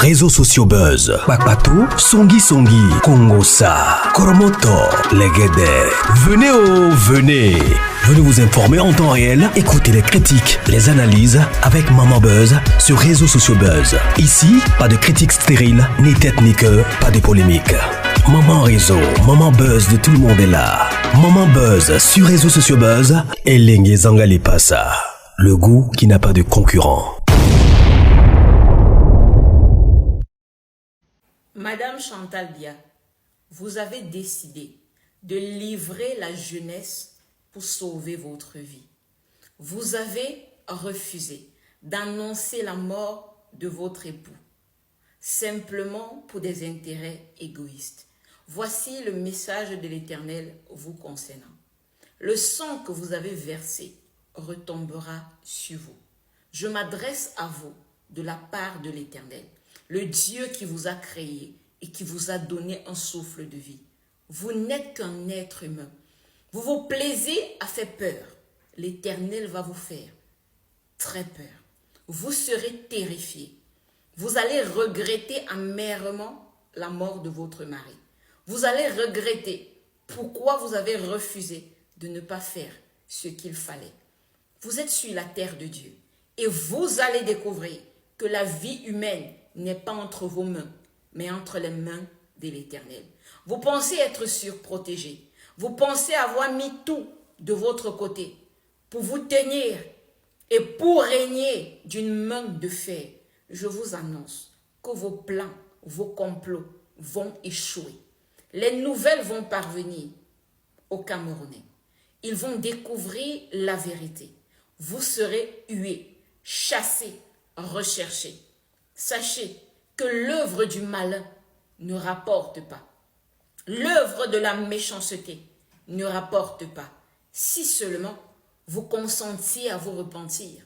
réseaux sociaux buzz. Bakpatou, Songi Songi, Kongosa, Koromoto, Legede. Venez. Venez vous informer en temps réel. Écoutez les critiques, les analyses avec Maman Buzz sur réseaux sociaux buzz. Ici, pas de critiques stériles, ni tête ni queue, pas de polémiques. Maman réseau, Maman Buzz de tout le monde est là. Maman Buzz sur réseaux sociaux buzz et Lengue Zangali Passa. Le goût qui n'a pas de concurrent. Madame Chantal Bia, vous avez décidé de livrer la jeunesse pour sauver votre vie. Vous avez refusé d'annoncer la mort de votre époux, simplement pour des intérêts égoïstes. Voici le message de l'Éternel vous concernant. Le sang que vous avez versé retombera sur vous. Je m'adresse à vous de la part de l'Éternel, le Dieu qui vous a créé et qui vous a donné un souffle de vie. Vous n'êtes qu'un être humain. Vous vous plaisez à faire peur. L'Éternel va vous faire très peur. Vous serez terrifiés. Vous allez regretter amèrement la mort de votre mari. Vous allez regretter pourquoi vous avez refusé de ne pas faire ce qu'il fallait. Vous êtes sur la terre de Dieu et vous allez découvrir que la vie humaine n'est pas entre vos mains, mais entre les mains de l'Éternel. Vous pensez être surprotégé. Vous pensez avoir mis tout de votre côté pour vous tenir et pour régner d'une main de fer. Je vous annonce que vos plans, vos complots vont échouer. Les nouvelles vont parvenir aux Camerounais. Ils vont découvrir la vérité. Vous serez hués, chassés, recherchés. Sachez que l'œuvre du malin ne rapporte pas. L'œuvre de la méchanceté ne rapporte pas. Si seulement vous consentiez à vous repentir.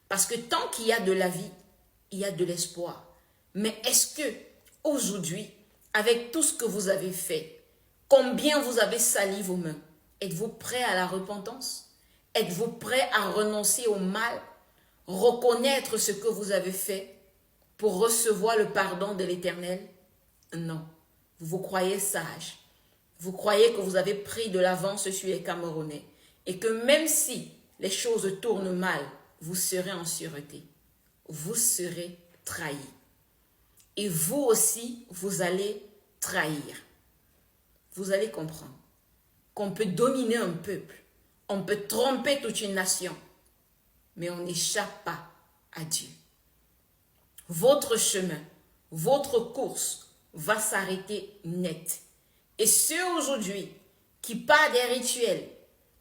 Parce que tant qu'il y a de la vie, il y a de l'espoir. Mais est-ce que aujourd'hui, avec tout ce que vous avez fait, combien vous avez sali vos mains, êtes-vous prêt à la repentance? Êtes-vous prêt à renoncer au mal? Reconnaître ce que vous avez fait pour recevoir le pardon de l'Éternel? Non. Vous vous croyez sage. Vous croyez que vous avez pris de l'avance sur les Camerounais et que même si les choses tournent mal, vous serez en sûreté. Vous serez trahis. Et vous aussi, vous allez trahir. Vous allez comprendre qu'on peut dominer un peuple, on peut tromper toute une nation, mais on n'échappe pas à Dieu. Votre chemin, votre course va s'arrêter net. Et ceux aujourd'hui qui, par des rituels,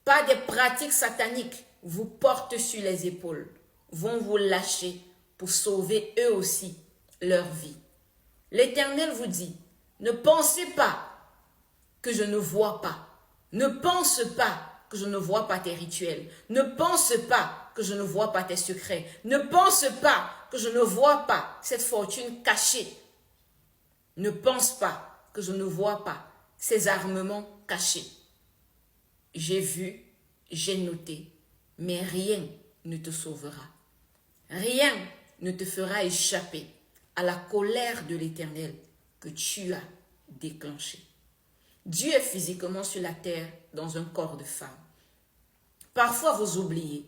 par des pratiques sataniques, vous portent sur les épaules, vont vous lâcher pour sauver eux aussi leur vie. L'Éternel vous dit, ne pensez pas que je ne vois pas. Ne pense pas que je ne vois pas tes rituels. Ne pense pas que je ne vois pas tes secrets. Ne pense pas que je ne vois pas cette fortune cachée. Ne pense pas que je ne vois pas ces armements cachés. J'ai vu, j'ai noté, mais rien ne te sauvera. Rien ne te fera échapper à la colère de l'Éternel que tu as déclenchée. Dieu est physiquement sur la terre dans un corps de femme. Parfois vous oubliez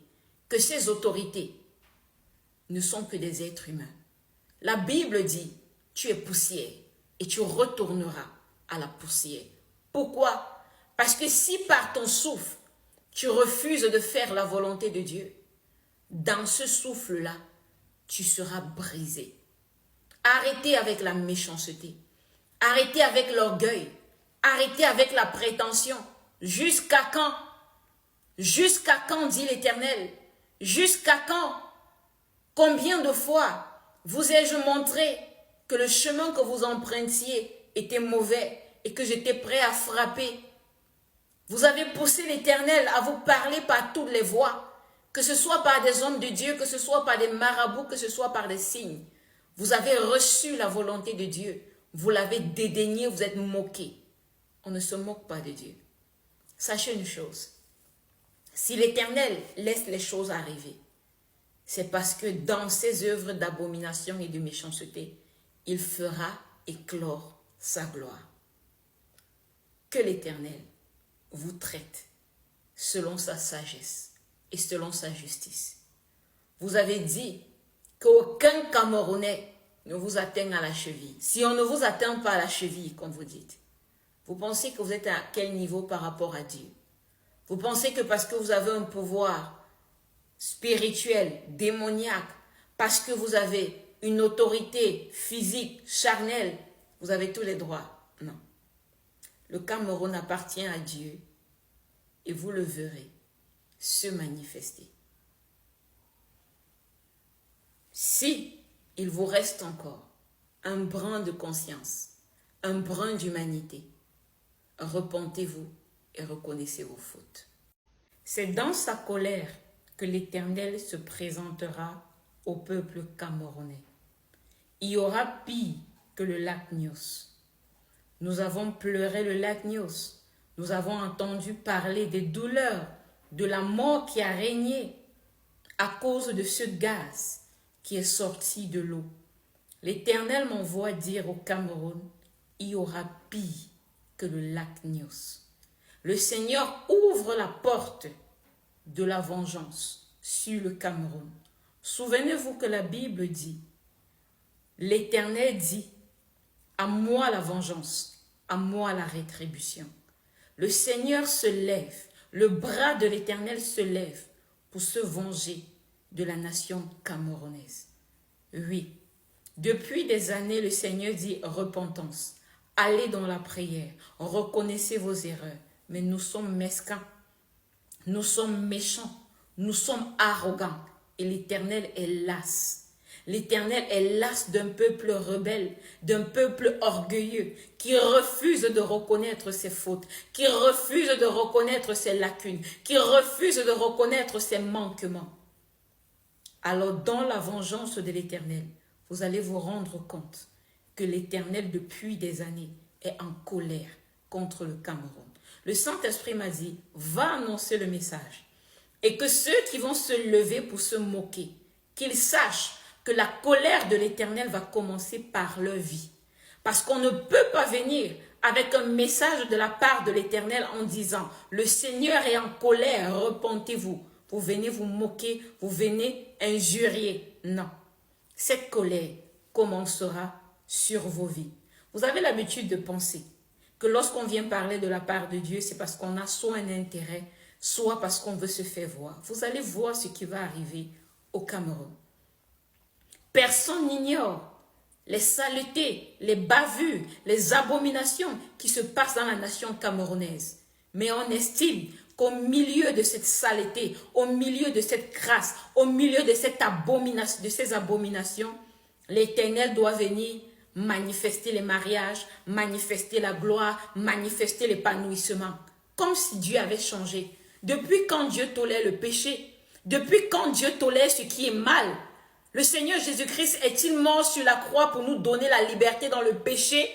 que ces autorités ne sont que des êtres humains. La Bible dit, tu es poussière et tu retourneras à la poussière. Pourquoi? Parce que si par ton souffle, tu refuses de faire la volonté de Dieu, dans ce souffle-là, tu seras brisé. Arrêtez avec la méchanceté. Arrêtez avec l'orgueil. Arrêtez avec la prétention. Jusqu'à quand? Jusqu'à quand, dit l'Éternel? Jusqu'à quand? Combien de fois vous ai-je montré que le chemin que vous empruntiez était mauvais et que j'étais prêt à frapper? Vous avez poussé l'Éternel à vous parler par toutes les voies, que ce soit par des hommes de Dieu, que ce soit par des marabouts, que ce soit par des signes. Vous avez reçu la volonté de Dieu. Vous l'avez dédaigné, vous êtes moqué. On ne se moque pas de Dieu. Sachez une chose. Si l'Éternel laisse les choses arriver, c'est parce que dans ses œuvres d'abomination et de méchanceté, il fera éclore sa gloire. Que l'Éternel vous traite selon sa sagesse et selon sa justice. Vous avez dit qu'aucun Camerounais ne vous atteint à la cheville. Si on ne vous atteint pas à la cheville, comme vous dites, vous pensez que vous êtes à quel niveau par rapport à Dieu? Vous pensez que parce que vous avez un pouvoir spirituel, démoniaque, parce que vous avez une autorité physique, charnelle, vous avez tous les droits? Non. Le Cameroun appartient à Dieu et vous le verrez se manifester. Si il vous reste encore un brin de conscience, un brin d'humanité, repentez-vous et reconnaissez vos fautes. C'est dans sa colère que l'Éternel se présentera au peuple camerounais. Il y aura pire que le lac Nyos. Nous avons pleuré le lac Nyos. Nous avons entendu parler des douleurs, de la mort qui a régné à cause de ce gaz qui est sorti de l'eau. L'Éternel m'envoie dire au Cameroun, il y aura pire que le lac Nyos. Le Seigneur ouvre la porte de la vengeance sur le Cameroun. Souvenez-vous que la Bible dit, l'Éternel dit, à moi la vengeance, à moi la rétribution. Le Seigneur se lève, le bras de l'Éternel se lève pour se venger de la nation camerounaise. Oui, depuis des années, le Seigneur dit repentance. Allez dans la prière, reconnaissez vos erreurs. Mais nous sommes mesquins, nous sommes méchants, nous sommes arrogants. Et l'Éternel est las. L'Éternel est las d'un peuple rebelle, d'un peuple orgueilleux, qui refuse de reconnaître ses fautes, qui refuse de reconnaître ses lacunes, qui refuse de reconnaître ses manquements. Alors, dans la vengeance de l'Éternel, vous allez vous rendre compte que l'Éternel, depuis des années, est en colère contre le Cameroun. Le Saint-Esprit m'a dit, va annoncer le message. Et que ceux qui vont se lever pour se moquer, qu'ils sachent que la colère de l'Éternel va commencer par leur vie. Parce qu'on ne peut pas venir avec un message de la part de l'Éternel en disant, le Seigneur est en colère, repentez-vous. Vous venez vous moquer, vous venez injurier. Non. Cette colère commencera sur vos vies. Vous avez l'habitude de penser que lorsqu'on vient parler de la part de Dieu, c'est parce qu'on a soit un intérêt, soit parce qu'on veut se faire voir. Vous allez voir ce qui va arriver au Cameroun. Personne n'ignore les saletés, les bavures, les abominations qui se passent dans la nation camerounaise. Mais on estime qu'au milieu de cette saleté, au milieu de cette crasse, au milieu de ces abominations, l'Éternel doit venir manifester les mariages, manifester la gloire, manifester l'épanouissement. Comme si Dieu avait changé. Depuis quand Dieu tolère le péché? Depuis quand Dieu tolère ce qui est mal? Le Seigneur Jésus-Christ est-il mort sur la croix pour nous donner la liberté dans le péché?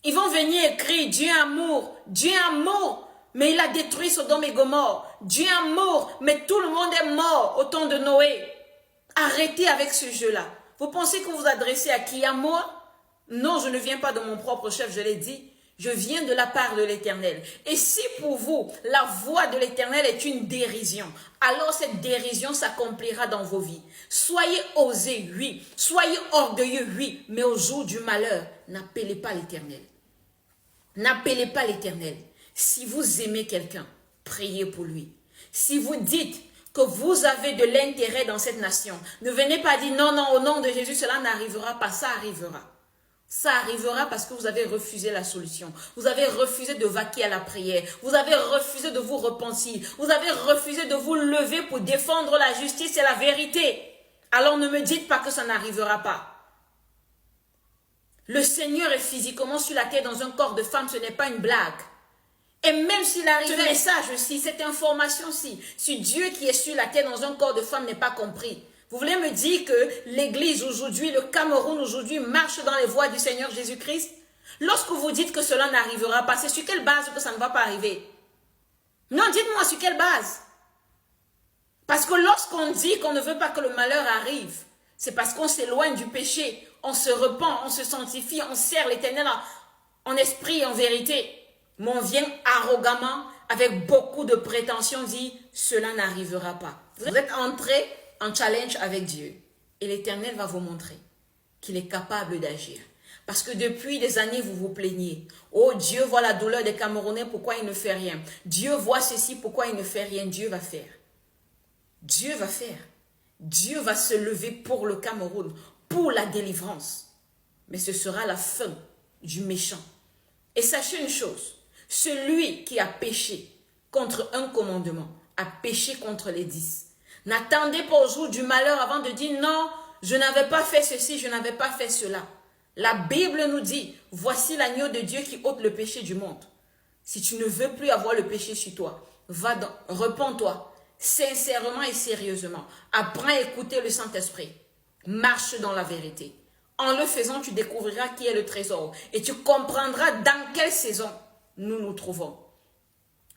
Ils vont venir écrire Dieu est amour, Dieu est amour, mais il a détruit Sodome et Gomorrhe. Dieu est amour, mais tout le monde est mort au temps de Noé. Arrêtez avec ce jeu-là. Vous pensez que vous vous adressez à qui? À moi? Non, je ne viens pas de mon propre chef, je l'ai dit. Je viens de la part de l'Éternel. Et si pour vous, la voix de l'Éternel est une dérision, alors cette dérision s'accomplira dans vos vies. Soyez osés, oui. Soyez orgueilleux, oui. Mais au jour du malheur, n'appelez pas l'Éternel. N'appelez pas l'Éternel. Si vous aimez quelqu'un, priez pour lui. Si vous dites que vous avez de l'intérêt dans cette nation, ne venez pas dire non, non, au nom de Jésus, cela n'arrivera pas, ça arrivera. Ça arrivera parce que vous avez refusé la solution. Vous avez refusé de vaquer à la prière. Vous avez refusé de vous repentir. Vous avez refusé de vous lever pour défendre la justice et la vérité. Alors ne me dites pas que ça n'arrivera pas. Le Seigneur est physiquement sur la terre dans un corps de femme, ce n'est pas une blague. Et même s'il arrive ce message-ci, cette information-ci, si Dieu qui est sur la terre dans un corps de femme n'est pas compris, vous voulez me dire que l'Église aujourd'hui, le Cameroun aujourd'hui marche dans les voies du Seigneur Jésus-Christ? Lorsque vous dites que cela n'arrivera pas, c'est sur quelle base que ça ne va pas arriver? Non, dites-moi sur quelle base? Parce que lorsqu'on dit qu'on ne veut pas que le malheur arrive, c'est parce qu'on s'éloigne du péché. on se repent, on se sanctifie, on sert l'Éternel en esprit et en vérité. Mais on vient arrogamment, avec beaucoup de prétention, dit, cela n'arrivera pas. Vous êtes entré en challenge avec Dieu. Et l'Éternel va vous montrer qu'il est capable d'agir. Parce que depuis des années, vous vous plaignez. Oh, Dieu voit la douleur des Camerounais, pourquoi il ne fait rien? Dieu voit ceci, pourquoi il ne fait rien? Dieu va faire. Dieu va faire. Dieu va se lever pour le Cameroun, pour la délivrance. Mais ce sera la fin du méchant. Et sachez une chose, celui qui a péché contre un commandement a péché contre les 10. N'attendez pas au jour du malheur avant de dire non, je n'avais pas fait ceci, je n'avais pas fait cela. La Bible nous dit, voici l'agneau de Dieu qui ôte le péché du monde. Si tu ne veux plus avoir le péché sur toi, repens-toi sincèrement et sérieusement. Apprends à écouter le Saint-Esprit. Marche dans la vérité. En le faisant, tu découvriras qui est le trésor et tu comprendras dans quelle saison nous nous trouvons.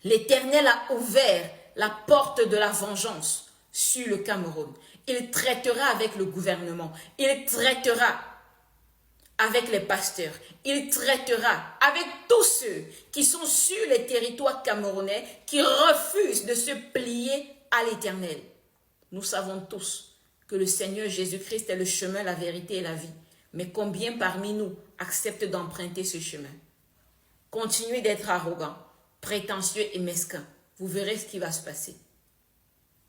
L'Éternel a ouvert la porte de la vengeance sur le Cameroun. Il traitera avec le gouvernement. Il traitera avec les pasteurs. Il traitera avec tous ceux qui sont sur les territoires camerounais, qui refusent de se plier à l'Éternel. Nous savons tous que le Seigneur Jésus-Christ est le chemin, la vérité et la vie. Mais combien parmi nous acceptent d'emprunter ce chemin? Continuez d'être arrogant, prétentieux et mesquin. Vous verrez ce qui va se passer.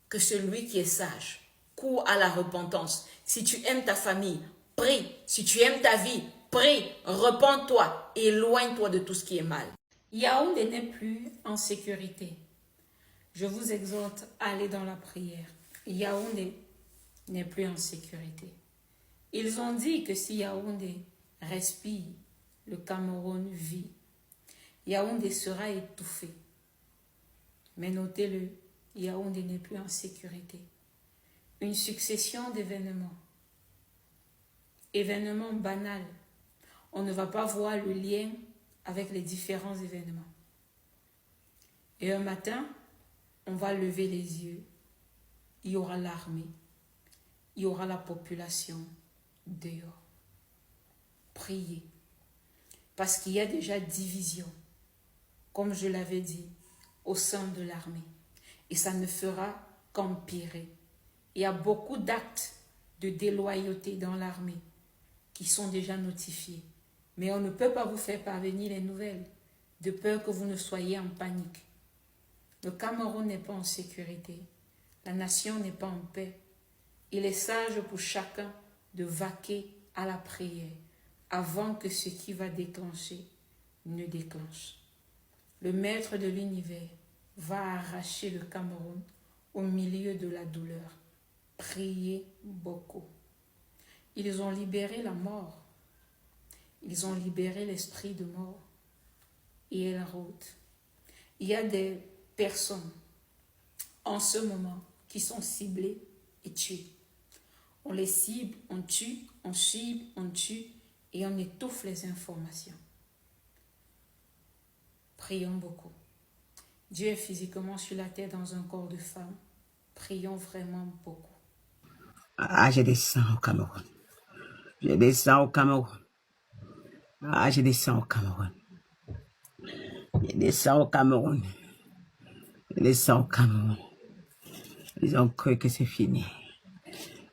Que celui qui est sage court à la repentance. Si tu aimes ta famille, prie. Si tu aimes ta vie, prie. Repens-toi. Éloigne-toi de tout ce qui est mal. Yaoundé n'est plus en sécurité. Je vous exhorte à aller dans la prière. Yaoundé n'est plus en sécurité. Ils ont dit que si Yaoundé respire, le Cameroun vit. Yaoundé sera étouffé. Mais notez-le, Yaoundé n'est plus en sécurité. Une succession d'événements. Événements banals. On ne va pas voir le lien avec les différents événements. Et un matin, on va lever les yeux. Il y aura l'armée. Il y aura la population dehors. Priez. Parce qu'il y a déjà division, comme je l'avais dit, au sein de l'armée. Et ça ne fera qu'empirer. Il y a beaucoup d'actes de déloyauté dans l'armée qui sont déjà notifiés. Mais on ne peut pas vous faire parvenir les nouvelles, de peur que vous ne soyez en panique. Le Cameroun n'est pas en sécurité. La nation n'est pas en paix. Il est sage pour chacun de vaquer à la prière avant que ce qui va déclencher ne déclenche. Le maître de l'univers va arracher le Cameroun au milieu de la douleur. Priez beaucoup. Ils ont libéré la mort. Ils ont libéré l'esprit de mort. Et elle rôde. Il y a des personnes en ce moment qui sont ciblées et tuées. On les cible, on tue, on cible, on tue et on étouffe les informations. Prions beaucoup. Dieu est physiquement sur la terre dans un corps de femme. Prions vraiment beaucoup. Ah, je descends au Cameroun. Je descends au Cameroun. Ah, je descends au Cameroun. Je descends au Cameroun. Je descends au Cameroun. Ils ont cru que c'est fini.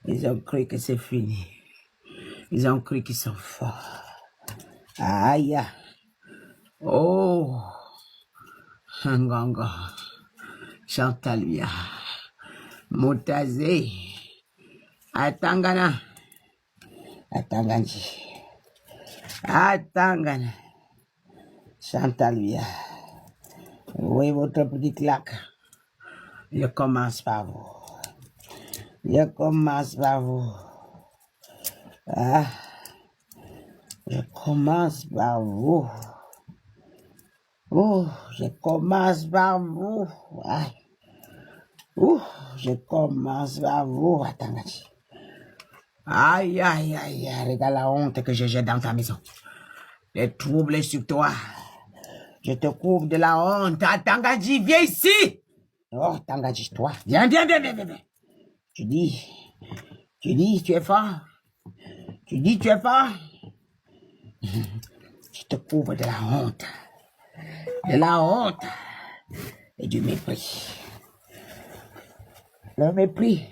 Ils ont cru que c'est fini. Ils ont cru qu'ils sont forts. Aïe. Oh. Nganga. Chantalia. Moutazé. Atangana. Atanganji. Atangana. Chantalia. Oui, votre petit claque. Je commence par vous. Je commence par vous. Ah. Je commence par vous. Oh, je commence par vous. Ah. Je commence par vous. Attends. Aïe, aïe, aïe, regarde la honte que je jette dans ta maison. Les troubles sur toi. Je te couvre de la honte. Ah, Tangadji, viens ici. Oh, Tangadji, toi. Viens. Tu dis, tu es fort. Tu dis tu es fort. Tu te couvres de la honte. De la honte et du mépris. Le mépris.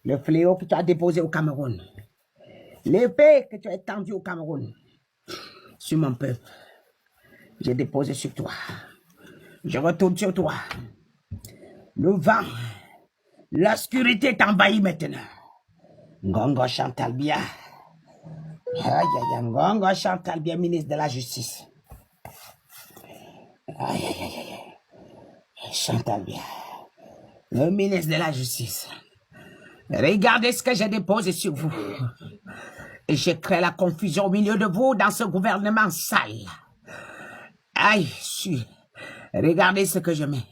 Le fléau que tu as déposé au Cameroun. L'épée que tu as étendue au Cameroun. Sur mon peuple. J'ai déposé sur toi. Je retourne sur toi. Le vent. L'obscurité t'envahit maintenant. Ngongo Chantalbia. Aïe, aïe, aïe. Ngongo Chantalbia, ministre de la Justice. Aïe, aïe, aïe, aïe. Chantalbia. Le ministre de la Justice. Regardez ce que j'ai déposé sur vous. Et j'ai créé la confusion au milieu de vous dans ce gouvernement sale. Aïe, regardez ce que je mets.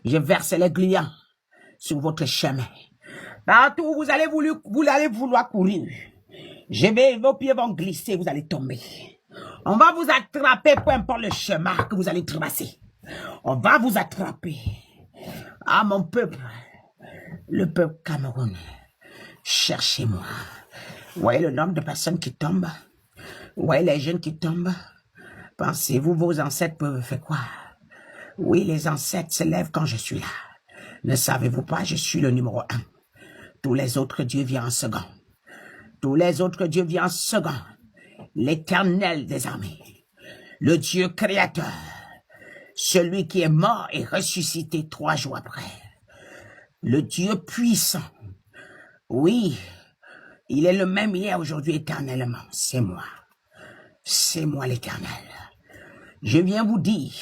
Je verse les gluants sur votre chemin. Partout où vous allez vouloir courir. Vos pieds vont glisser, vous allez tomber. On va vous attraper, peu importe le chemin que vous allez traverser. On va vous attraper. Ah, mon peuple, le peuple Cameroun, cherchez-moi. Voyez le nombre de personnes qui tombent. Voyez les jeunes qui tombent. Pensez-vous, vos ancêtres peuvent faire quoi? Oui, les ancêtres se lèvent quand je suis là. Ne savez-vous pas, je suis le numéro 1. Tous les autres dieux viennent en second. Tous les autres dieux viennent en second. L'Éternel des armées. Le Dieu créateur. Celui qui est mort et ressuscité 3 jours après. Le Dieu puissant. Oui, il est le même hier, aujourd'hui, éternellement. C'est moi. C'est moi l'Éternel. Je viens vous dire,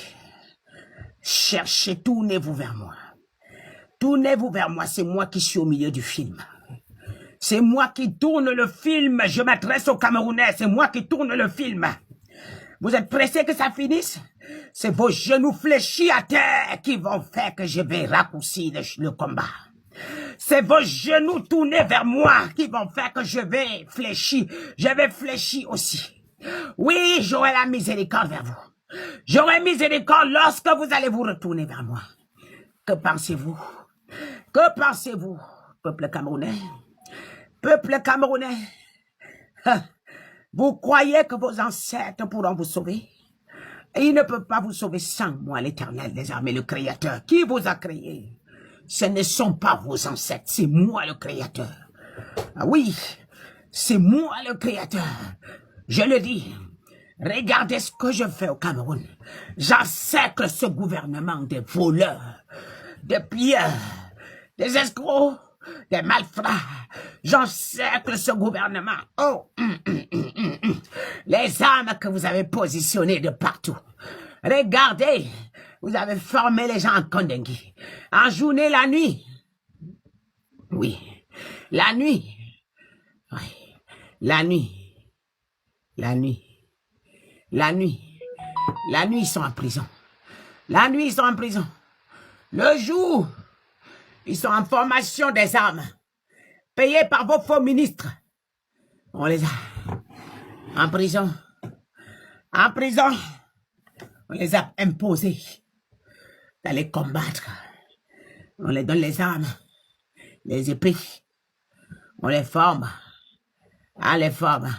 cherchez, tournez-vous vers moi. Tournez-vous vers moi, c'est moi qui suis au milieu du film. C'est moi qui tourne le film, je m'adresse aux Camerounais, c'est moi qui tourne le film. Vous êtes pressés que ça finisse? C'est vos genoux fléchis à terre qui vont faire que je vais raccourcir le combat. C'est vos genoux tournés vers moi qui vont faire que je vais fléchir. Je vais fléchir aussi. Oui, j'aurai la miséricorde vers vous. J'aurai miséricorde lorsque vous allez vous retourner vers moi. Que pensez-vous? Que pensez-vous, peuple camerounais? Peuple camerounais, vous croyez que vos ancêtres pourront vous sauver? Ils ne peuvent pas vous sauver sans moi, l'Éternel des armées, le Créateur. Qui vous a créé? Ce ne sont pas vos ancêtres, c'est moi le Créateur. Ah oui, c'est moi le Créateur. Je le dis, regardez ce que je fais au Cameroun. J'encercle ce gouvernement des voleurs, des pilleurs, des escrocs, des malfrats. J'encercle ce gouvernement. Oh, les armes que vous avez positionnées de partout. Regardez, vous avez formé les gens en Kondengui. En journée, la nuit. Oui, la nuit. Oui, la nuit. La nuit. La nuit. La nuit, ils sont en prison. La nuit, ils sont en prison. Le jour, ils sont en formation des armes. Payés par vos faux ministres. On les a en prison. En prison. On les a imposés d'aller combattre. On les donne les armes, les épées. On les forme. On les forme.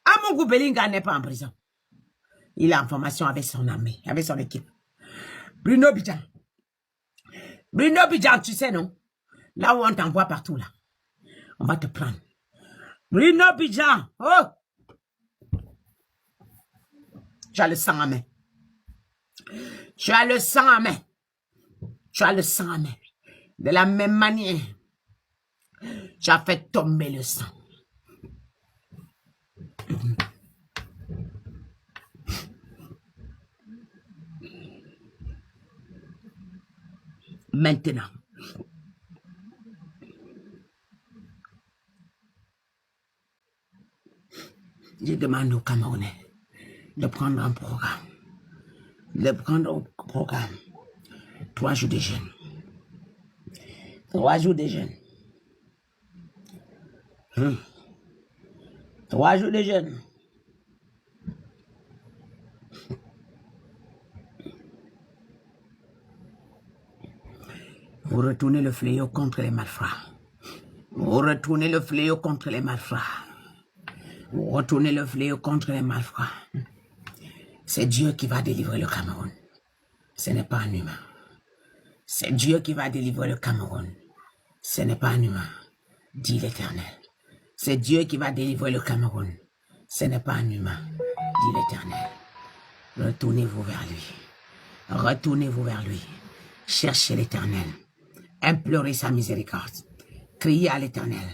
Amongu Belinga n'est pas en prison. Il est en formation avec son armée, avec son équipe. Bruno Bidjan. Bruno Bidjan, tu sais, non? Là où on t'envoie partout, là. On va te prendre. Bruno Bidjan. Oh! Tu as le sang en main. Tu as le sang en main. Tu as le sang en main. De la même manière, tu as fait tomber le sang. Maintenant, je demande aux Camerounais de prendre un programme. De prendre un programme. 3 jours de jeûne. 3 jours de jeûne. 3 jours de jeûne. Vous retournez le fléau contre les malfrats. Vous retournez le fléau contre les malfrats. Vous retournez le fléau contre les malfrats. C'est Dieu qui va délivrer le Cameroun. Ce n'est pas un humain. C'est Dieu qui va délivrer le Cameroun. Ce n'est pas un humain, dit l'Éternel. C'est Dieu qui va délivrer le Cameroun. Ce n'est pas un humain, dit l'Éternel. Retournez-vous vers lui. Retournez-vous vers lui. Cherchez l'Éternel. Implorez sa miséricorde. Criez à l'Éternel.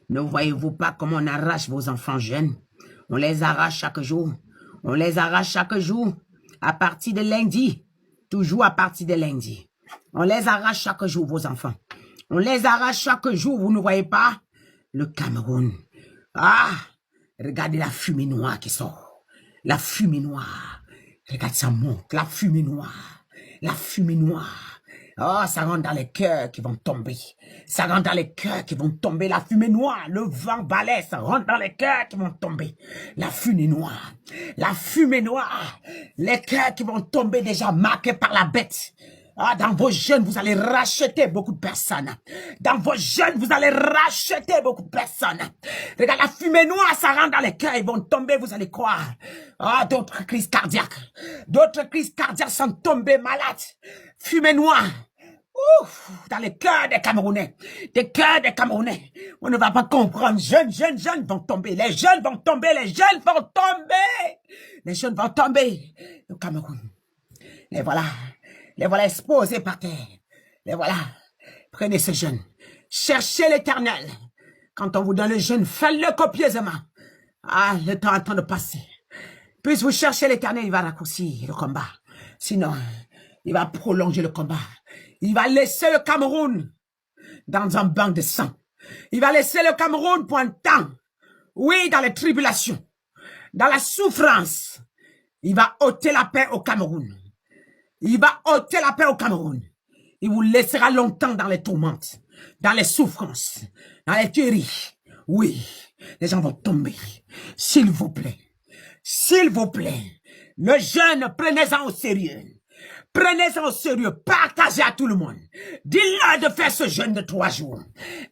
Ne voyez-vous pas comment on arrache vos enfants jeunes? On les arrache chaque jour. On les arrache chaque jour. À partir de lundi. Toujours à partir de lundi. On les arrache chaque jour, vos enfants. On les arrache chaque jour. Vous ne voyez pas? Le Cameroun. Ah! Regardez la fumée noire qui sort. La fumée noire. Regarde, ça monte. La fumée noire. La fumée noire. Oh, ça rentre dans les cœurs qui vont tomber. Ça rentre dans les cœurs qui vont tomber. La fumée noire, le vent balai, ça rentre dans les cœurs qui vont tomber. La fumée noire. La fumée noire. Les cœurs qui vont tomber déjà marqués par la bête. Ah, dans vos jeunes, vous allez racheter beaucoup de personnes. Dans vos jeunes, vous allez racheter beaucoup de personnes. Regarde, la fumée noire, ça rentre dans les cœurs, ils vont tomber, vous allez croire. Ah, d'autres crises cardiaques. D'autres crises cardiaques sont tombées malades. Fumée noire. Ouf, dans les cœurs des Camerounais. Des cœurs des Camerounais. On ne va pas comprendre. Jeunes vont tomber. Les jeunes vont tomber. Les jeunes vont tomber. Les jeunes vont tomber. Le Cameroun. Les voilà. Les voilà exposés par terre. Les voilà. Prenez ce jeûne. Cherchez l'Éternel. Quand on vous donne le jeûne, faites-le copieusement. Ah, le temps est en train de passer. Puis vous cherchez l'Éternel, il va raccourcir le combat. Sinon, il va prolonger le combat. Il va laisser le Cameroun dans un banc de sang. Il va laisser le Cameroun pour un temps. Oui, dans les tribulations, dans la souffrance. Il va ôter la paix au Cameroun. Il va ôter la paix au Cameroun. Il vous laissera longtemps dans les tourmentes, dans les souffrances, dans les tueries. Oui, les gens vont tomber. S'il vous plaît, le jeûne, prenez-en au sérieux. Prenez-en au sérieux, partagez à tout le monde. Dis-leur de faire ce jeûne de 3 jours.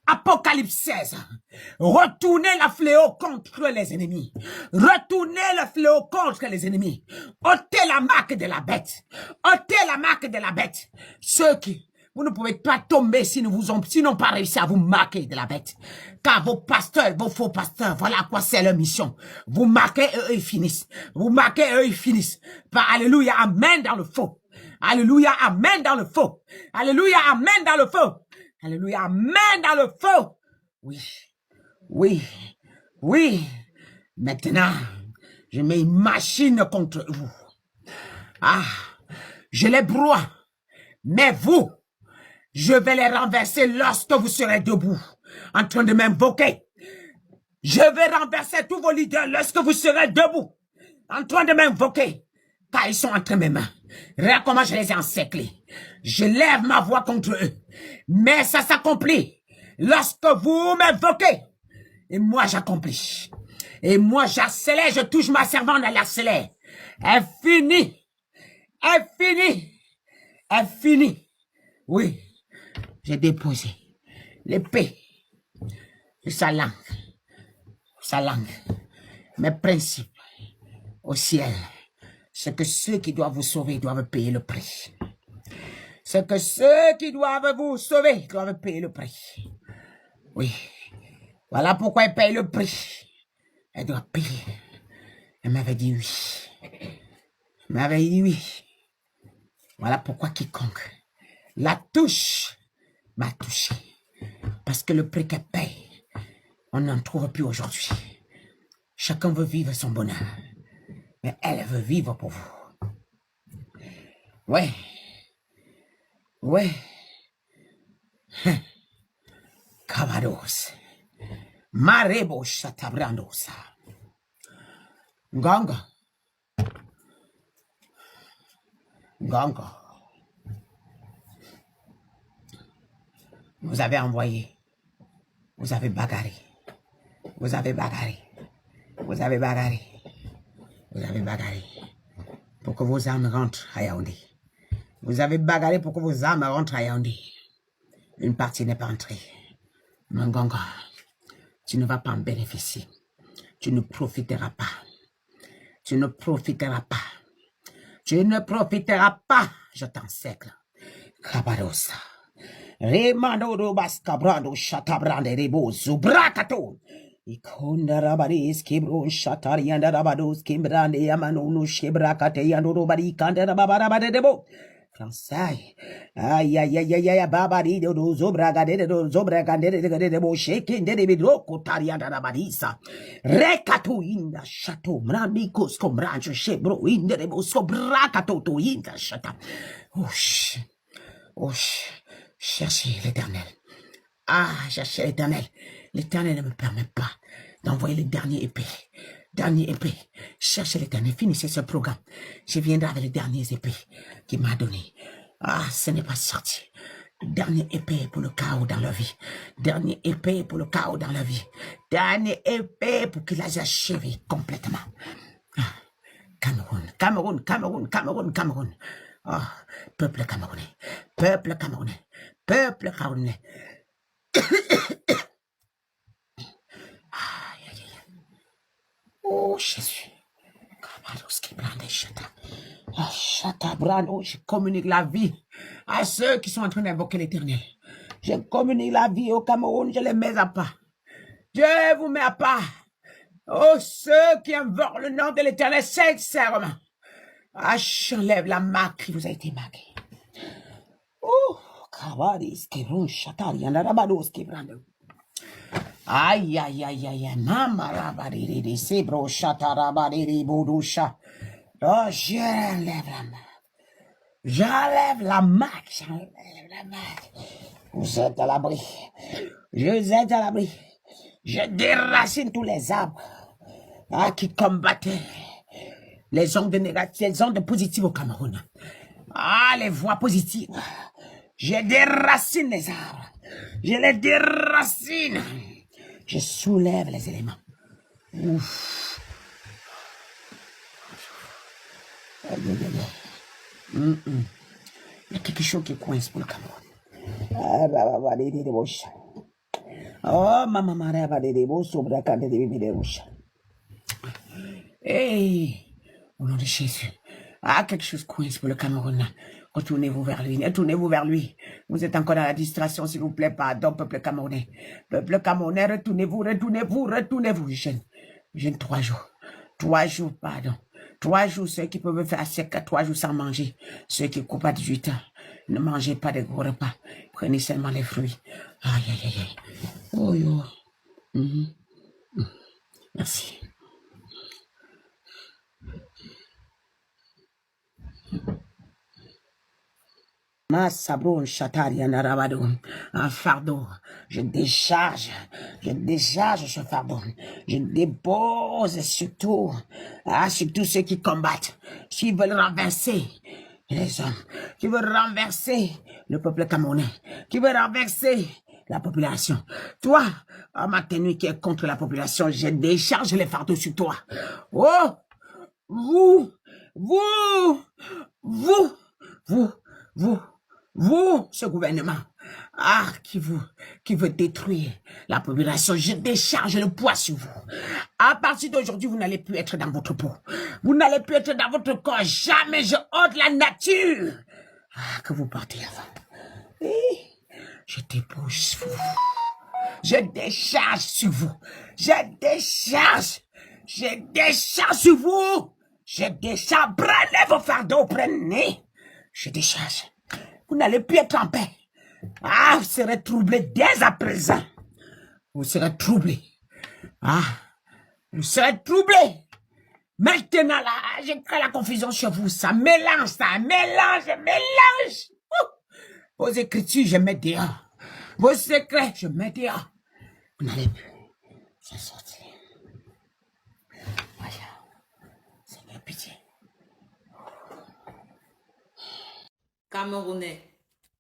Apocalypse 16. Retournez le fléau contre les ennemis. Retournez le fléau contre les ennemis. Ôtez la marque de la bête. Ôtez la marque de la bête. Ceux qui, vous ne pouvez pas tomber s'ils n'ont pas réussi à vous marquer de la bête. Car vos pasteurs, vos faux pasteurs, voilà à quoi c'est leur mission. Vous marquez, eux, ils finissent. Vous marquez, eux, ils finissent. Par alléluia, amen dans le faux. Alléluia, amen dans le feu. Alléluia, amen dans le feu. Alléluia, amen dans le feu. Oui. Maintenant, je mets une machine contre vous. Ah, je les broie. Mais vous, je vais les renverser lorsque vous serez debout, en train de m'invoquer. Je vais renverser tous vos leaders lorsque vous serez debout, en train de m'invoquer. Car ils sont entre mes mains. Regarde comment je les ai encerclés. Je lève ma voix contre eux. Mais ça s'accomplit lorsque vous m'invoquez. Et moi j'accomplis. Et moi j'accélère, je touche ma servante, elle accélère. Elle finit. Oui, j'ai déposé l'épée de sa langue. Mes principes au ciel. C'est que ceux qui doivent vous sauver doivent payer le prix. C'est que ceux qui doivent vous sauver doivent payer le prix. Oui. Voilà pourquoi elle paye le prix. Elle doit payer. Elle m'avait dit oui. Voilà pourquoi quiconque la touche m'a touché. Parce que le prix qu'elle paye, on n'en trouve plus aujourd'hui. Chacun veut vivre son bonheur. Mais elle veut vivre pour vous. Ouais. Cavados. Marebo chatabrandosa. Ganga. Vous avez envoyé. Vous avez bagarré. Pour que vos âmes rentrent à Yaoundé. Vous avez bagarré pour que vos âmes rentrent à Yaoundé. Une partie n'est pas entrée. Mon ganga, tu ne vas pas en bénéficier. Tu ne profiteras pas. Tu ne profiteras pas. Tu ne profiteras pas. Je t'enseigne. Kabarosa. Remando robas cabrando shatabrande rebo zubrakato. Ikonda rabaris kibro shatarianda rabados kimbrande yamano shebrakate yando robari kanda rabarabade debo. Fransai. Ay, ay, ay, ay, ay, babari do zobragade do zobragade de bo shaking de bidro kotarianda rabarisa. Rekato inda shato mramikos combrancho shebro inde rebo sobrakato to inda shata. Osh. Osh. Cherchez l'Éternel. Ah, cherchez l'Éternel. L'Éternel ne me permet pas d'envoyer le dernier épée. Dernier épée. Cherchez l'Éternel. Finissez ce programme. Je viendrai avec les dernières épées qu'il m'a donné. Ah, ce n'est pas sorti. Dernière épée pour le chaos dans la vie. Dernière épée pour le chaos dans la vie. Dernière épée pour qu'il les achève complètement. Ah, Cameroun, Cameroun, Cameroun, Cameroun, Cameroun. Ah, peuple camerounais. Peuple camerounais. Peuple camerounais. Oh, Jésus. Je communique la vie à ceux qui sont en train d'invoquer l'Éternel. Je communique la vie au Cameroun, je les mets à part. Je vous mets à part. Oh, ceux qui invoquent le nom de l'Éternel sincèrement. Ah, j'enlève la marque qui vous a été marquée. Oh, Kavaris, Kevron, Chatal, Yandarabados, Kevrando. Aïe, aïe, aïe, aïe, aïe, Mama Rabariri, Sebro, Chatarabari, Boudoucha. Oh, j'enlève la marque. J'enlève la marque, j'enlève la marque. Vous êtes à l'abri. Je êtes à l'abri. Je déracine tous les arbres qui combattaient les ondes négatives, les ondes positives au Cameroun. Ah, les voix positives. Je déracine les arbres. Je les déracine. Je soulève les éléments. Ouf. Il y a quelque chose qui coince pour le Cameroun. Oh, maman, hey, au nom de Jésus. Ah, quelque chose coince pour le Cameroun. Retournez-vous vers lui. Retournez-vous vers lui. Vous êtes encore dans la distraction, s'il vous plaît. Pardon, peuple camerounais. Peuple camerounais, retournez-vous, retournez-vous, retournez-vous. Jeûne 3 jours. 3 jours, pardon. 3 jours, ceux qui peuvent faire sec, 3 jours sans manger. Ceux qui coupent à 18 ans, ne mangez pas de gros repas. Prenez seulement les fruits. Aïe, aïe, aïe, aïe. Oh, yo. Merci. Ma sabron chatari anarabado, un fardeau. Je décharge ce fardeau. Je dépose surtout ceux qui combattent, qui veulent renverser les hommes, qui veulent renverser le peuple camerounais, qui veulent renverser la population. Toi, ma tenue qui est contre la population, je décharge les fardeaux sur toi. Oh, vous, ce gouvernement, qui veut détruire la population, je décharge le poids sur vous. À partir d'aujourd'hui, vous n'allez plus être dans votre peau. Vous n'allez plus être dans votre corps. Jamais je ôte la nature que vous portez avant. Je débouche sur vous. Je décharge sur vous. Je décharge sur vous. Je décharge. Prenez vos fardeaux, prenez. Je décharge. Vous n'allez plus être en paix. Vous serez troublés dès à présent. Vous serez troublés. Vous serez troublés. Maintenant, là, je crée la confusion chez vous. Ça mélange. Vos écritures, je mets dehors. Vos secrets, je mets dehors. Vous n'allez plus. C'est sorti. Voilà. Seigneur, pitié. Camerounais,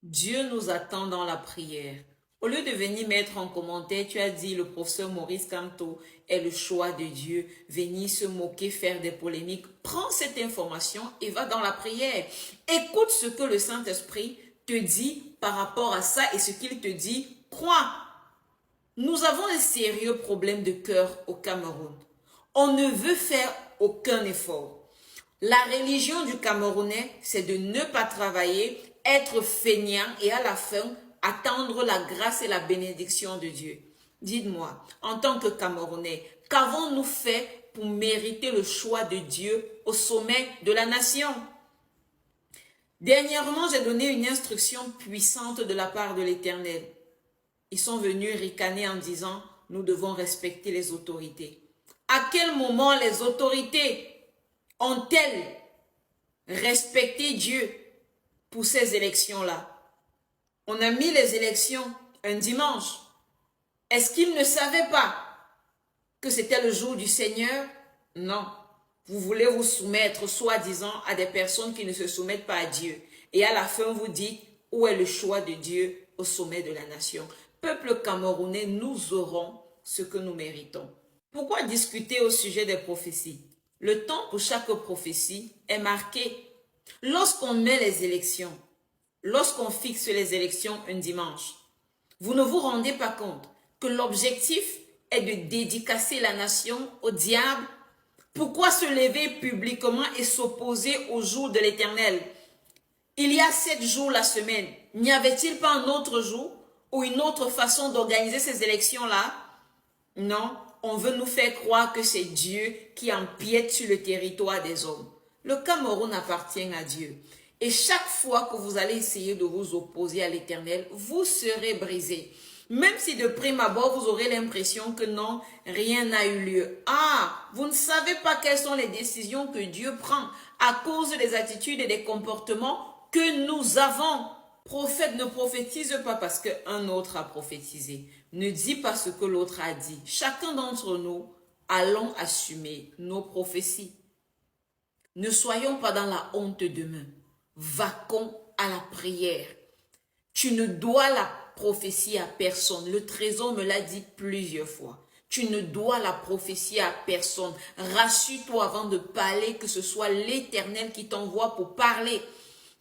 Dieu nous attend dans la prière. Au lieu de venir mettre en commentaire, tu as dit le professeur Maurice Kamto est le choix de Dieu. Venir se moquer, faire des polémiques. Prends cette information et va dans la prière. Écoute ce que le Saint-Esprit te dit par rapport à ça et ce qu'il te dit. Crois. Nous avons un sérieux problème de cœur au Cameroun. On ne veut faire aucun effort. La religion du Camerounais, c'est de ne pas travailler, être feignant et à la fin, attendre la grâce et la bénédiction de Dieu. Dites-moi, en tant que Camerounais, qu'avons-nous fait pour mériter le choix de Dieu au sommet de la nation? Dernièrement, j'ai donné une instruction puissante de la part de l'Éternel. Ils sont venus ricaner en disant, nous devons respecter les autorités. À quel moment les autorités ont-elles respecté Dieu pour ces élections-là? On a mis les élections un dimanche. Est-ce qu'ils ne savaient pas que c'était le jour du Seigneur? Non. Vous voulez vous soumettre, soi-disant, à des personnes qui ne se soumettent pas à Dieu. Et à la fin, vous dites, où est le choix de Dieu au sommet de la nation? Peuple camerounais, nous aurons ce que nous méritons. Pourquoi discuter au sujet des prophéties? Le temps pour chaque prophétie est marqué. Lorsqu'on met les élections, lorsqu'on fixe les élections un dimanche, vous ne vous rendez pas compte que l'objectif est de dédicacer la nation au diable? Pourquoi se lever publiquement et s'opposer au jour de l'Éternel? Il y a 7 jours la semaine. N'y avait-il pas un autre jour ou une autre façon d'organiser ces élections-là? Non, on veut nous faire croire que c'est Dieu qui empiète sur le territoire des hommes. Le Cameroun appartient à Dieu. Et chaque fois que vous allez essayer de vous opposer à l'Éternel, vous serez brisés. Même si de prime abord, vous aurez l'impression que non, rien n'a eu lieu. Ah, vous ne savez pas quelles sont les décisions que Dieu prend à cause des attitudes et des comportements que nous avons. Prophète ne prophétise pas parce qu'un autre a prophétisé. Ne dit pas ce que l'autre a dit. Chacun d'entre nous, allons assumer nos prophéties. Ne soyons pas dans la honte demain. Vaquons à la prière. Tu ne dois la prophétie à personne. Le trésor me l'a dit plusieurs fois. Tu ne dois la prophétie à personne. Rassure-toi avant de parler que ce soit l'Éternel qui t'envoie pour parler.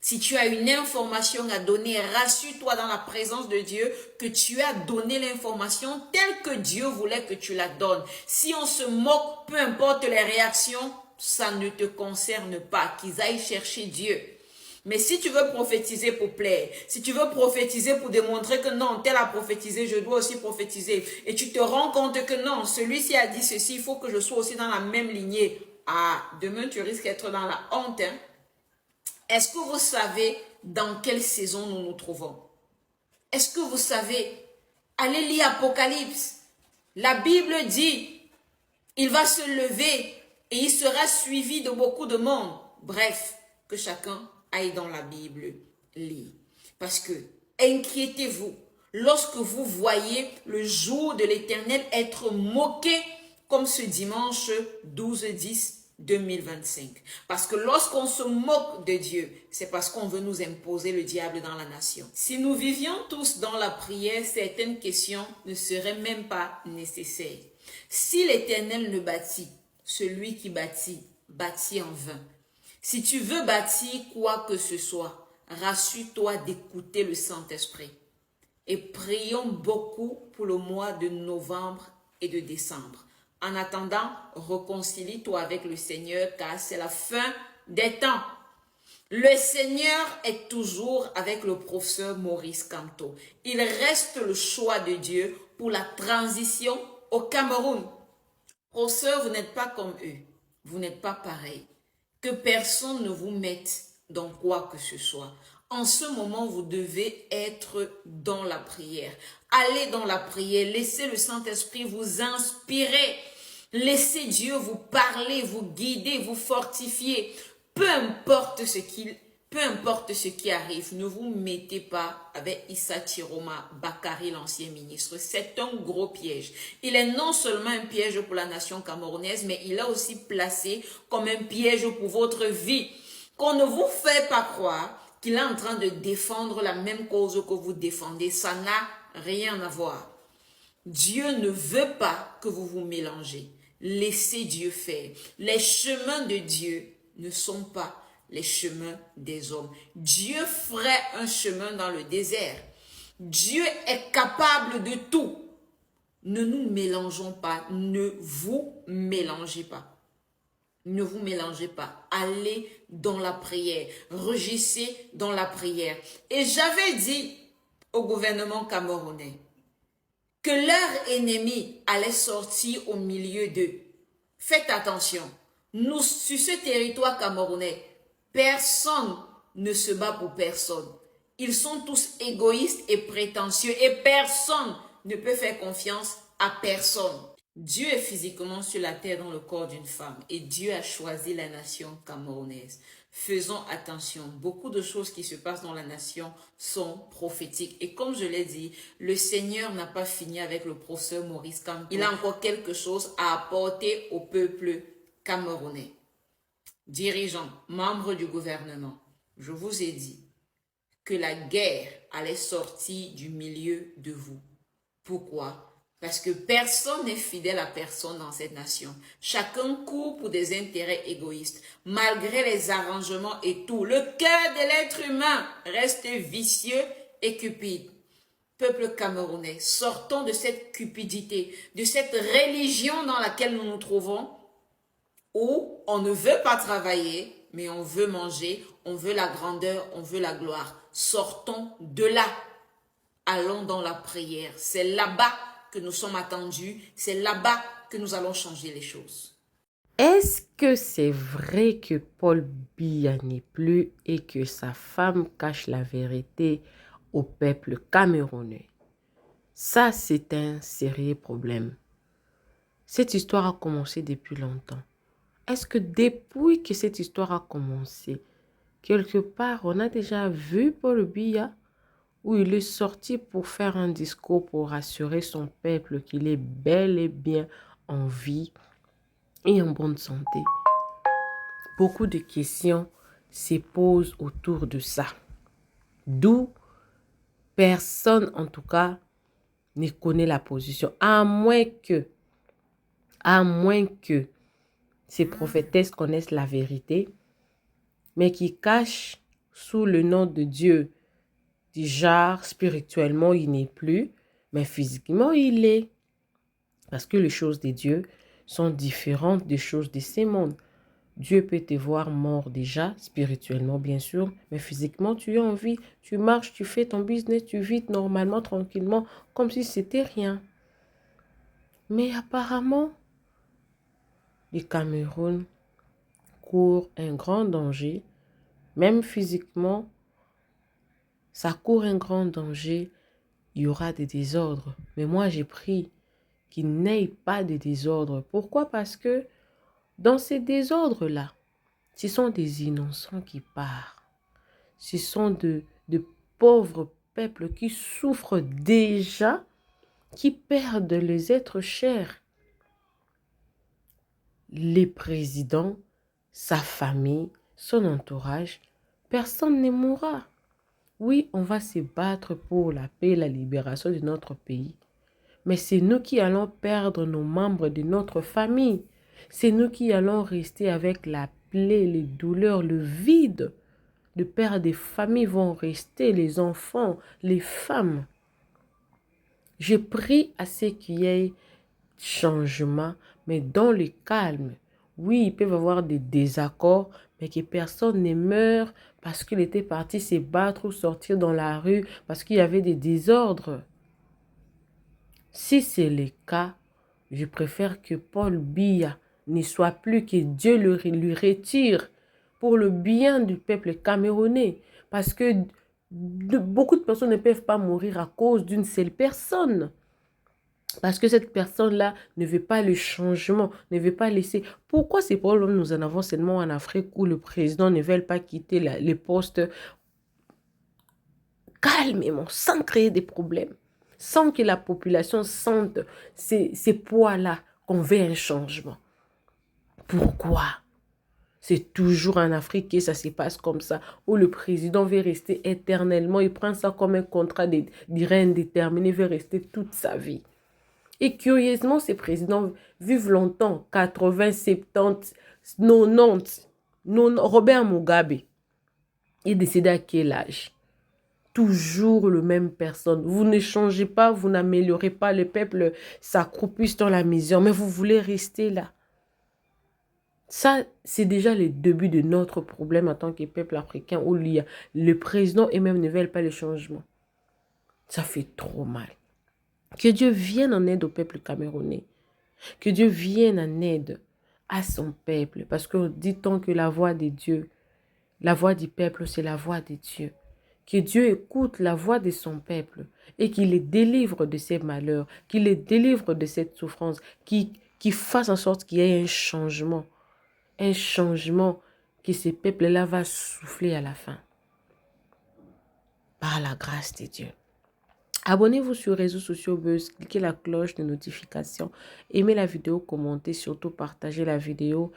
Si tu as une information à donner, rassure-toi dans la présence de Dieu que tu as donné l'information telle que Dieu voulait que tu la donnes. Si on se moque, peu importe les réactions, ça ne te concerne pas. Qu'ils aillent chercher Dieu. Mais si tu veux prophétiser pour plaire, si tu veux prophétiser pour démontrer que non, tel a prophétisé, je dois aussi prophétiser, et tu te rends compte que non, celui-ci a dit ceci, il faut que je sois aussi dans la même lignée. Ah, demain tu risques d'être dans la honte. Hein? Est-ce que vous savez dans quelle saison nous nous trouvons? Est-ce que vous savez? Allez lire Apocalypse. La Bible dit, il va se lever et il sera suivi de beaucoup de monde. Bref, que chacun aille dans la Bible, lire. Parce que, inquiétez-vous, lorsque vous voyez le jour de l'Éternel être moqué comme ce dimanche 12-10-2025. Parce que lorsqu'on se moque de Dieu, c'est parce qu'on veut nous imposer le diable dans la nation. Si nous vivions tous dans la prière, certaines questions ne seraient même pas nécessaires. Si l'Éternel ne bâtit, celui qui bâtit, bâtit en vain. Si tu veux bâtir quoi que ce soit, rassure-toi d'écouter le Saint-Esprit. Et prions beaucoup pour le mois de novembre et de décembre. En attendant, réconcilie-toi avec le Seigneur car c'est la fin des temps. Le Seigneur est toujours avec le professeur Maurice Kamto. Il reste le choix de Dieu pour la transition au Cameroun. Professeur, vous n'êtes pas comme eux. Vous n'êtes pas pareil. Que personne ne vous mette dans quoi que ce soit. En ce moment, vous devez être dans la prière. Allez dans la prière. Laissez le Saint-Esprit vous inspirer. Laissez Dieu vous parler, vous guider, vous fortifier. Peu importe ce qui arrive, ne vous mettez pas avec Issa Tiroma Bakari, l'ancien ministre. C'est un gros piège. Il est non seulement un piège pour la nation camerounaise, mais il est aussi placé comme un piège pour votre vie. Qu'on ne vous fait pas croire qu'il est en train de défendre la même cause que vous défendez. Ça n'a rien à voir. Dieu ne veut pas que vous vous mélangez. Laissez Dieu faire. Les chemins de Dieu ne sont pas les chemins des hommes. Dieu ferait un chemin dans le désert. Dieu est capable de tout. Ne nous mélangeons pas, ne vous mélangez pas. Ne vous mélangez pas. Allez dans la prière. Rugissez dans la prière. Et j'avais dit au gouvernement camerounais que leur ennemi allait sortir au milieu d'eux. Faites attention. Nous, sur ce territoire camerounais, personne ne se bat pour personne. Ils sont tous égoïstes et prétentieux et personne ne peut faire confiance à personne. Dieu est physiquement sur la terre dans le corps d'une femme et Dieu a choisi la nation camerounaise. Faisons attention, beaucoup de choses qui se passent dans la nation sont prophétiques. Et comme je l'ai dit, le Seigneur n'a pas fini avec le professeur Maurice Kamto. Il a encore quelque chose à apporter au peuple camerounais. Dirigeants, membres du gouvernement, je vous ai dit que la guerre allait sortir du milieu de vous. Pourquoi? Parce que personne n'est fidèle à personne dans cette nation. Chacun court pour des intérêts égoïstes. Malgré les arrangements et tout, le cœur de l'être humain reste vicieux et cupide. Peuple camerounais, sortons de cette cupidité, de cette religion dans laquelle nous nous trouvons, où on ne veut pas travailler, mais on veut manger, on veut la grandeur, on veut la gloire. Sortons de là. Allons dans la prière. C'est là-bas que nous sommes attendus. C'est là-bas que nous allons changer les choses. Est-ce que c'est vrai que Paul Biya n'est plus et que sa femme cache la vérité au peuple camerounais? Ça, c'est un sérieux problème. Cette histoire a commencé depuis longtemps. Est-ce que depuis que cette histoire a commencé, quelque part, on a déjà vu Paul Biya où il est sorti pour faire un discours pour rassurer son peuple qu'il est bel et bien en vie et en bonne santé? Beaucoup de questions se posent autour de ça. D'où personne, en tout cas, ne connaît la position. À moins que ces prophétesses connaissent la vérité, mais qui cachent sous le nom de Dieu. Déjà, spirituellement, il n'est plus, mais physiquement, il est. Parce que les choses de Dieu sont différentes des choses de ces mondes. Dieu peut te voir mort déjà, spirituellement bien sûr, mais physiquement, tu es en vie. Tu marches, tu fais ton business, tu vis normalement, tranquillement, comme si c'était rien. Mais apparemment, le Cameroun court un grand danger, même physiquement, ça court un grand danger, il y aura des désordres. Mais moi, j'ai pris qu'il n'ait pas de désordre. Pourquoi? Parce que dans ces désordres-là, ce sont des innocents qui partent. Ce sont de pauvres peuples qui souffrent déjà, qui perdent les êtres chers. Les présidents, sa famille, son entourage, personne ne mourra. Oui, on va se battre pour la paix et la libération de notre pays. Mais c'est nous qui allons perdre nos membres de notre famille. C'est nous qui allons rester avec la plaie, les douleurs, le vide. Les pères des familles vont rester, les enfants, les femmes. J'ai pris à ce qu'il y ait changement, mais dans le calme. Oui, il peut y avoir des désaccords, mais que personne ne meure parce qu'il était parti se battre ou sortir dans la rue parce qu'il y avait des désordres. Si c'est le cas, je préfère que Paul Biya ne soit plus, que Dieu lui retire pour le bien du peuple camerounais. Parce que beaucoup de personnes ne peuvent pas mourir à cause d'une seule personne. Parce que cette personne-là ne veut pas le changement, ne veut pas laisser. Pourquoi ces problèmes nous en avons seulement en Afrique où le président ne veut pas quitter les postes calmement, sans créer des problèmes, sans que la population sente ces poids-là, qu'on veut un changement? Pourquoi? C'est toujours en Afrique que ça se passe comme ça, où le président veut rester éternellement, il prend ça comme un contrat d'irée indéterminé, il veut rester toute sa vie. Et curieusement, ces présidents vivent longtemps, 80, 70, 90. Robert Mugabe est décédé à quel âge? toujours le même personne. Vous ne changez pas, vous n'améliorez pas. Le peuple s'accroupisse dans la maison, mais vous voulez rester là. Ça, c'est déjà le début de notre problème en tant que peuple africain où il y a le président et même ne veulent pas le changement. Ça fait trop mal. Que Dieu vienne en aide au peuple camerounais. Que Dieu vienne en aide à son peuple. Parce que dit-on que la voix de Dieu, la voix du peuple, c'est la voix de Dieu. Que Dieu écoute la voix de son peuple et qu'il les délivre de ses malheurs, qu'il les délivre de cette souffrance, qu'il fasse en sorte qu'il y ait un changement que ce peuple-là va souffler à la fin. Par la grâce de Dieu. Abonnez-vous sur les réseaux sociaux Buzz, cliquez la cloche de notification, aimez la vidéo, commentez, surtout partagez la vidéo.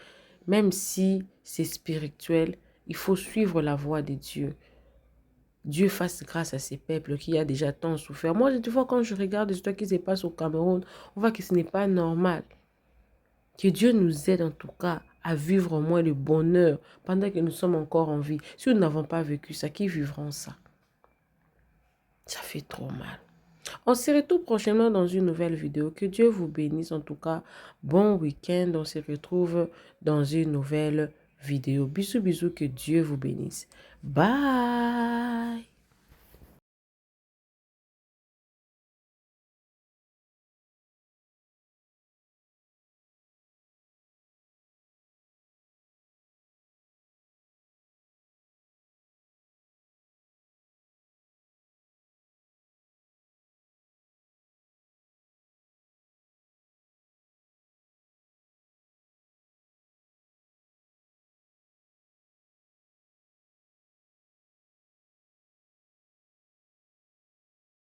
Même si c'est spirituel, il faut suivre la voie de Dieu. Dieu fasse grâce à ces peuples qui a déjà tant souffert. Moi, des fois, quand je regarde les histoires qui se passent au Cameroun, on voit que ce n'est pas normal. Que Dieu nous aide en tout cas à vivre au moins le bonheur pendant que nous sommes encore en vie. Si nous n'avons pas vécu ça, qui vivront ça? Ça fait trop mal. On se retrouve prochainement dans une nouvelle vidéo. Que Dieu vous bénisse. En tout cas, bon week-end. On se retrouve dans une nouvelle vidéo. Bisous, bisous. Que Dieu vous bénisse. Bye.